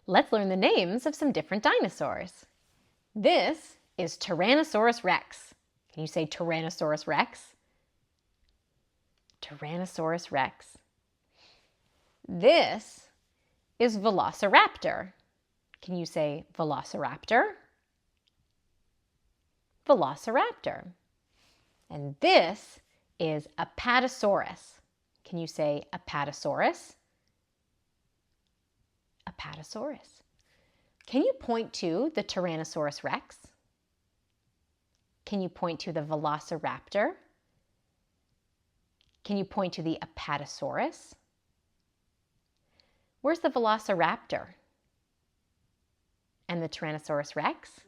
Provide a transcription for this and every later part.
Let's learn the names of some different dinosaurs. This is Tyrannosaurus Rex. Can you say Tyrannosaurus Rex? Tyrannosaurus Rex. This is Velociraptor. Can you say Velociraptor? Velociraptor. And this is Apatosaurus. Can you say Apatosaurus? Apatosaurus. Can you point to the Tyrannosaurus Rex? Can you point to the Velociraptor? Can you point to the Apatosaurus? Where's the Velociraptor? And the Tyrannosaurus Rex?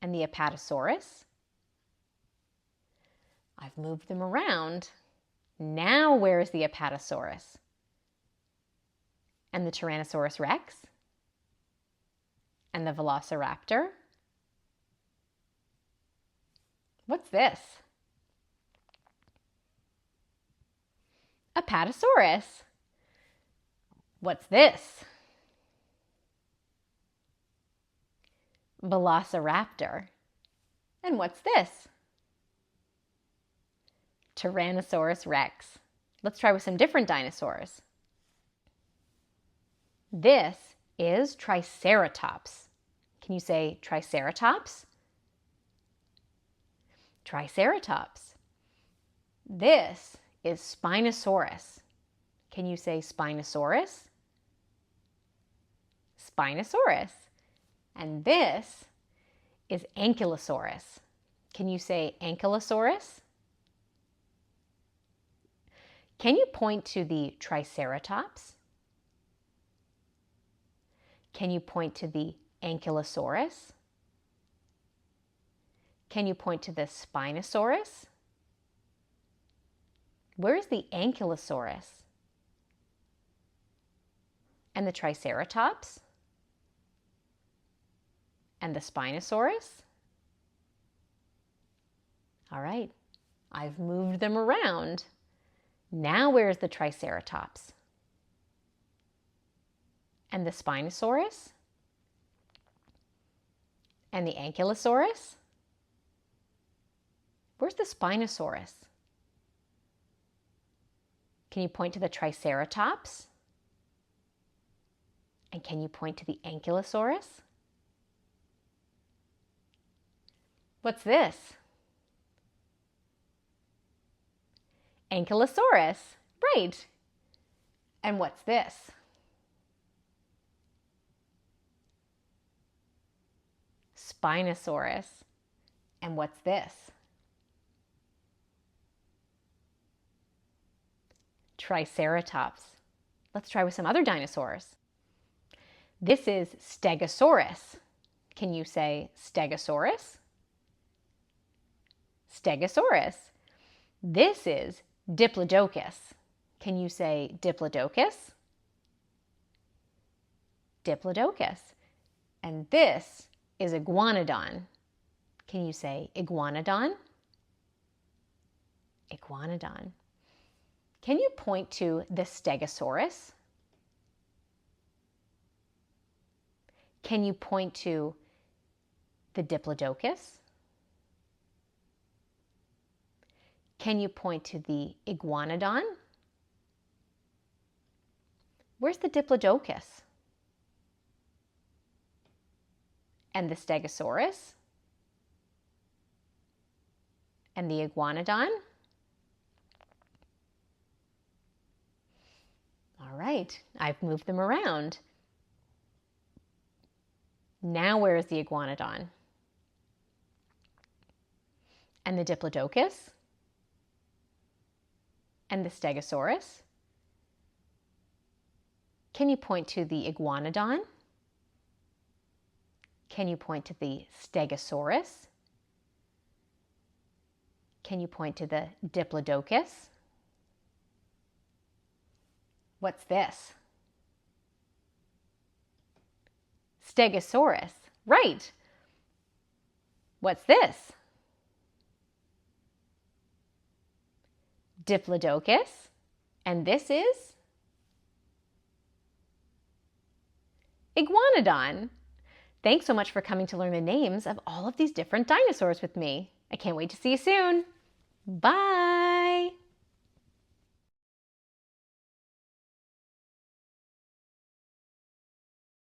And the Apatosaurus? I've moved them around. Now where's the Apatosaurus? And the Tyrannosaurus Rex? And the Velociraptor? What's this? Apatosaurus. What's this? Velociraptor. And what's this? Tyrannosaurus Rex. Let's try with some different dinosaurs. This is Triceratops. Can you say Triceratops? Triceratops. This is Spinosaurus. Can you say Spinosaurus? Spinosaurus. And this is Ankylosaurus. Can you say Ankylosaurus? Can you point to the Triceratops? Can you point to the Ankylosaurus? Can you point to the Spinosaurus? Where is the Ankylosaurus? And the Triceratops? And the Spinosaurus? All right, I've moved them around. Now where's the Triceratops? And the Spinosaurus? And the Ankylosaurus? Where's the Spinosaurus? Can you point to the Triceratops? And can you point to the Ankylosaurus? What's this? Ankylosaurus. Right. And what's this? Spinosaurus. And what's this? Triceratops. Let's try with some other dinosaurs. This is Stegosaurus. Can you say Stegosaurus? Stegosaurus. This is Diplodocus. Can you say Diplodocus? Diplodocus. And this is Iguanodon. Can you say Iguanodon? Iguanodon. Can you point to the Stegosaurus? Can you point to the Diplodocus? Can you point to the Iguanodon? Where's the Diplodocus? And the Stegosaurus? And the Iguanodon? All right, I've moved them around. Now where is the Iguanodon? And the Diplodocus? And the Stegosaurus? Can you point to the Iguanodon? Can you point to the Stegosaurus? Can you point to the Diplodocus? What's this? Stegosaurus. Right. What's this? Diplodocus. And this is Iguanodon. Thanks so much for coming to learn the names of all of these different dinosaurs with me. I can't wait to see you soon. Bye!